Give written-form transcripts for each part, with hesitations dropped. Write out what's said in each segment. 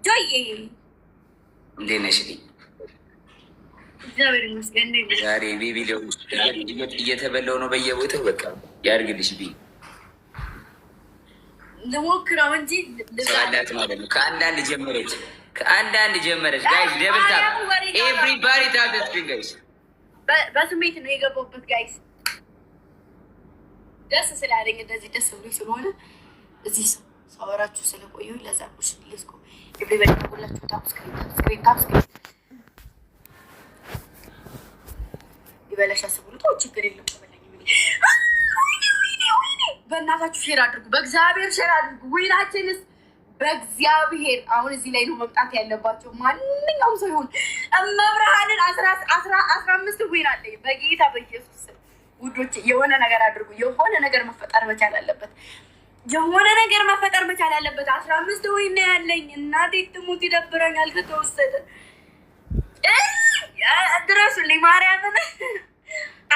ጆዬ እንዴት ነሽ? እግዚአብሔር ይመስገን። ዛሬ ቤቢ እየተበላው ነው በየቦታው። በቃ ያድርግልሽ ቢ ልሞክረው እንጂ ሰዋላት ማለት ነው። ከአንዳንድ ጀመረች ጋይስ ደብልታ ኤቭሪባዲ ታብለት ጋይስ በስሜት ነው የገባሁበት ጋይስ። ደስ ስላለኝ እንደዚህ ደስ ብሎ ስለሆነ እዚህ ሳወራችሁ ስለቆዩ ለዛ ቁሽ ልስኮ ኤቭሪባዲ ሁላችሁ ታፕስክሪን ይበላሽ አስቡሉ ተው፣ ችግር የለም። በእናታችሁ ሼር አድርጉ፣ በእግዚአብሔር ሼር አድርጉ። ዊናችንስ በእግዚአብሔር አሁን እዚህ ላይ ነው መምጣት ያለባቸው። ማንኛውም ሰው ይሁን እመብርሃንን 15 ዊን አለኝ በጌታ በኢየሱስ ውዶች። የሆነ ነገር አድርጉ። የሆነ ነገር መፈጠር መቻል አለበት። 15 ዊን ነው ያለኝ። እናቴ ትሙት ይደብረኛል ከተወሰደ ድረሱልኝ ማርያምን።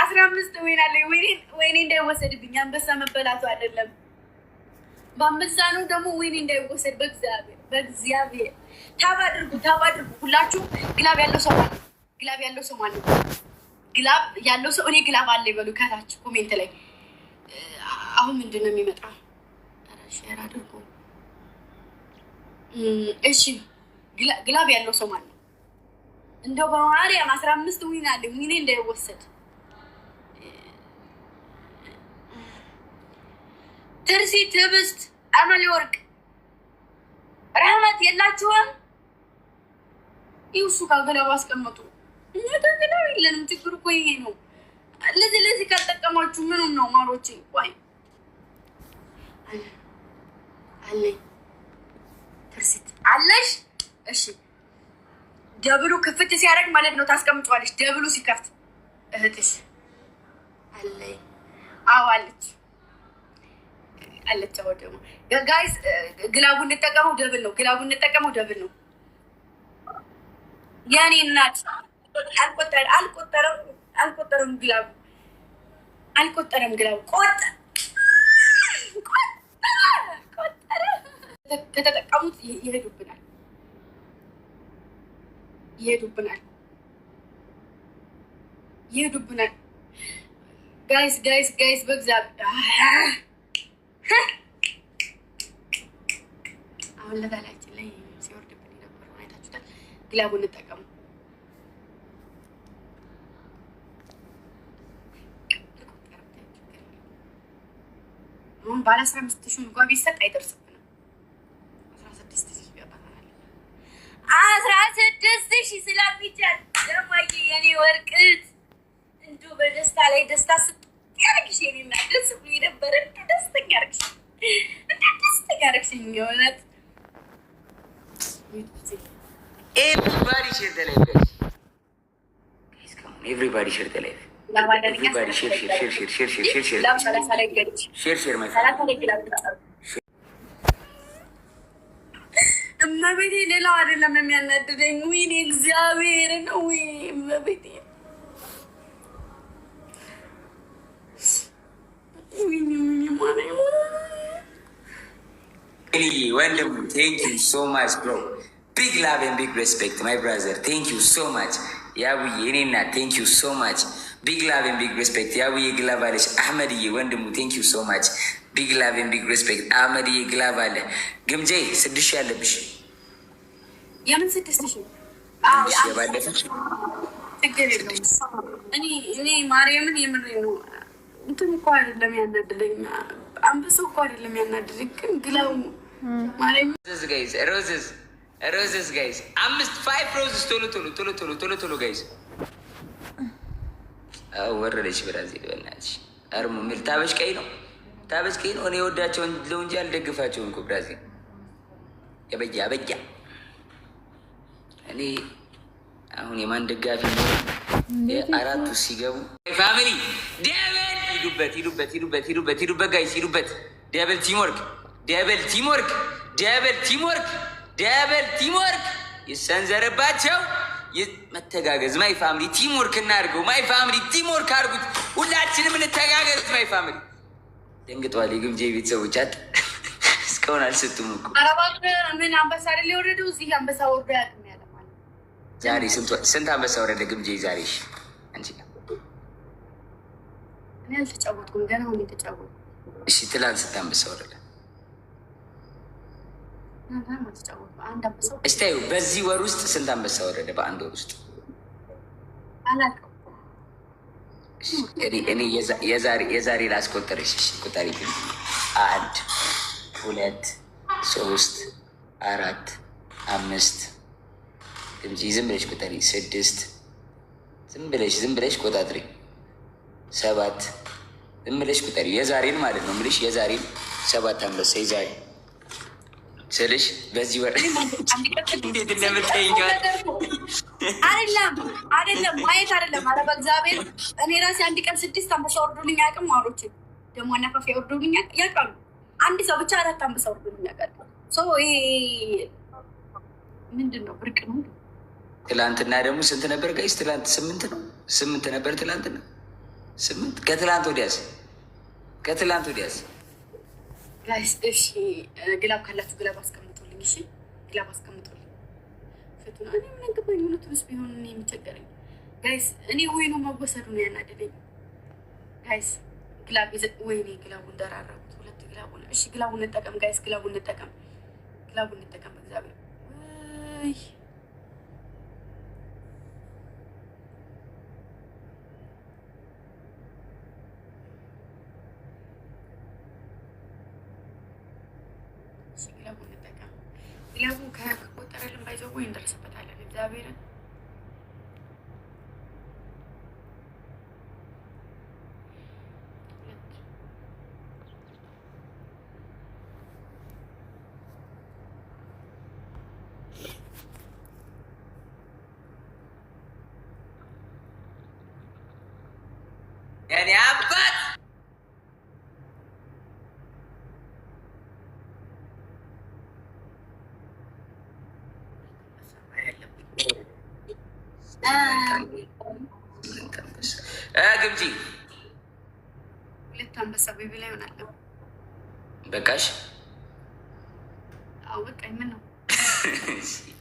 15 ዊን አለኝ። ወይኔ እንዳይወሰድብኝ። አንበሳ መበላቱ አይደለም በአንበሳ ነው ደግሞ ወይኔ እንዳይወሰድ። በእግዚአብሔር ታብ አድርጉ። ሁላችሁ ግላብ ያለው ሰው ማለት ግላብ ያለው ሰው እኔ ግላብ አለ ይበሉ ከታች ኮሜንት ላይ። አሁን ምንድን ነው የሚመጣው? ሼር አድርጉ እሺ። ግላብ ያለው ሰው ማለት ነው። እንደው በማርያም 15 ዊን አለ። ወይኔ እንዳይወሰድ። ትርሲት፣ ህብስት፣ አመሌ ወርቅ፣ ረህመት የላችሁም? ይውሱ ከገለባ አስቀመጡ። እኛ ከገለባ የለንም። ችግር እኮ ይሄ ነው። ለዚህ ካልጠቀማችሁ ምኑም ነው ማሮቼ። ቆይ አለኝ ትርሲት አለሽ? እሺ ደብሉ ክፍት ሲያደርግ ማለት ነው ታስቀምጫዋለሽ። ደብሉ ሲከፍት እህትሽ አለኝ። አዎ አለች። አዎ ደግሞ ጋይስ ግላቡን እንጠቀመው ደብል ነው። የኔ እናት አልቆጠረም ግላቡ ቆጠረ። ከተጠቀሙት ይሄዱብናል። ጋይስ በእግዚአብሔር አሁን ለታላችን ላይ ሲወርድብን የነበረው አይታችሁታል። ግላቡን እንጠቀሙ። አሁን ባለ 15,000 እንኳን ቢሰጥ አይደርስብንም። 16,000 ቢያባታል 16,000 ስለሚቻል ደማቂ የኔ ወርቅት እንዱ በደስታ ላይ ደስታ ስትያርግሽ የኔና ደስ ብሎ የነበረ ደስተኛ ያርግሽኝ የሆነት Everybody share the live, guys. Guys, come on. Everybody share the live. Everybody share, my friend. እመቤቴ ሌላው አይደለም የሚያናድደኝ። ወይኔ እግዚአብሔር ነው። እመቤቴ ወንድም thank you so much bro. Big love and big respect my brother. Thank you so much. ያቡዬ እኔ እና thank you so much. Big love and big respect. ያቡዬ ግላብ አለሽ። አህመድዬ ወንድሙ thank you so much. Big love and big respect. አህመድዬ ግላብ አለ። ግምጄ 6,000 ያለብሽ የምን 6,000? የባለፈ እኔ ማርያምን የምሬ ነው። እንትን እኮ አይደለም ያናድደኝ። አንበሳው እኮ አይደለም ያናድደኝ፣ ግን ግላቡ ማርያም ሮዝስ ጋይስ 5 ሮዝስ ቶሎ ጋይስ። ወረደች ብራዚል በናች አርሙ ሚል ታበሽ ቀይ ነው። እኔ ወዳቸውን ለው እንጂ አልደግፋቸውን እኮ ብራዚል ያበያ እኔ አሁን የማን ደጋፊ ነው? አራቱ ሲገቡ ፋሚሊ ደብል ሂዱበት ጋይስ ሂዱበት። ደብል ቲምወርክ ይሰንዘርባቸው። መተጋገዝ ማይ ፋሚሊ ቲምወርክ እናድርገው። ማይ ፋሚሊ ቲምወርክ አድርጉት። ሁላችንም እንተጋገዝ። ማይ ፋሚሊ ደንግጠዋል። የግምጄ ቤተሰቦች እስከ እስካሁን አልሰጡም እኮ። ኧረ እባክህ ምን አንበሳ አይደል የወረደው? እዚህ አንበሳ ወርዶ ያውቅም ያለ ማለት ዛሬ ስንት አንበሳ ወረደ ግምጄ ዛሬ? እሺ አንቺ እኔ አልተጫወትኩም ገና አሁን የተጫወትኩ። እሺ ትላንት ስንት አንበሳ ወረደ? አንድ አንበሳ። እስቲ በዚህ ወር ውስጥ ስንት አንበሳ ወረደ? በአንድ ወር ውስጥ አላውቅም። እኔ የዛሬ ላስቆጠረሽ ቁጠሪ። 1 2 3 4 5 ግምጂ ዝም ብለሽ ቁጠሪ። 6 ዝም ብለሽ ቆጣጥሪ። 7 ዝም ብለሽ ቁጠሪ። የዛሬን ማለት ነው የምልሽ የዛሬን 7 አንበሳ የዛሬ ስልሽ በዚህ ወር እንዴት እንደምታይኝ አይደለም ማየት አይደለም። ኧረ በእግዚአብሔር እኔ ራሴ አንድ ቀን 6 አንበሳ ወርዶልኝ አያውቅም። ማሮች ደግሞ አናፋፊ ወርዶልኝ ያውቃሉ። አንድ ሰው ብቻ 4 አንበሳ ወርዶልኝ ያውቃል። ይሄ ምንድን ነው? ብርቅ ነው። ትላንትና ደግሞ ስንት ነበር ጋይስ? ትላንት 8 ነው 8 ነበር ትላንትና 8። ከትላንት ወዲያስ ጋይስ እሺ፣ ግላብ ካላችሁ ግላብ አስቀምጡልኝ። እሺ ግላብ አስቀምጡልኝ። ፍቱን እኔ ምን ገባኝ? እውነቱንስ ቢሆን እኔ የሚቸገረኝ ጋይስ፣ እኔ ወይኑ መወሰዱ ነው ያናደደኝ ጋይስ። ግላብ ወይኔ ግላቡን ደራረቡት። 2 ግላቡን። እሺ ግላቡን እንጠቀም ጋይስ፣ ግላቡን እንጠቀም በእግዚአብሔር ወይ ግላቡ ከቆጠረልን ባይዘው ወይ እንደርሰበታለን። እግዚአብሔርን የኔ አባት ግምጂ 2 አንበሳ ቤቢ ላይ ይሆናል። በቃሽ። አዎ በቃኝ። ምን ነው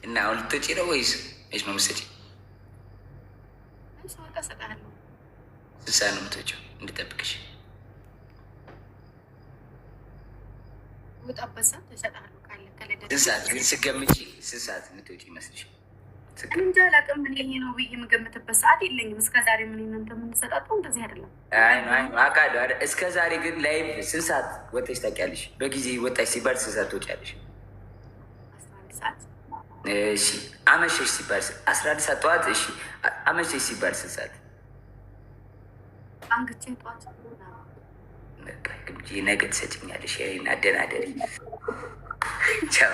እና አሁን ልትወጪ ነው ወይስ መች ነው የምትሰጪኝ? ሰዋቃ እሰጥሃለሁ። 60 ነው የምትወጪው እንድጠብቅሽ። ወጣበት ሰዓት እሰጥሃለሁ ካለ ከለደ ሰዓት ግን ስገምጪ 6 ሰዓት የምትወጪ ይመስልሻል? እንጃ አላውቅም። ምን ይሄ ነው ብዬ የምገምትበት ሰዓት የለኝም። እስከ ዛሬ ምን እናንተ የምንሰጣጠው እንደዚህ አይደለም። አውቃለሁ አይደል? እስከ ዛሬ ግን ላይቭ 6 ሰዓት ወጥተሽ ታውቂያለሽ? በጊዜ ወጣሽ ሲባል 6 ሰዓት ትወጫለሽ። 11 ሰዓት እሺ። አመሸሽ ሲባል 11 ሰዓት ጠዋት። እሺ አመሸሽ ሲባል 6 ሰዓት አንግቼ ጠዋት። ግምጂ ነገ ትሰጭኛለሽ። አደናደሪ ቻው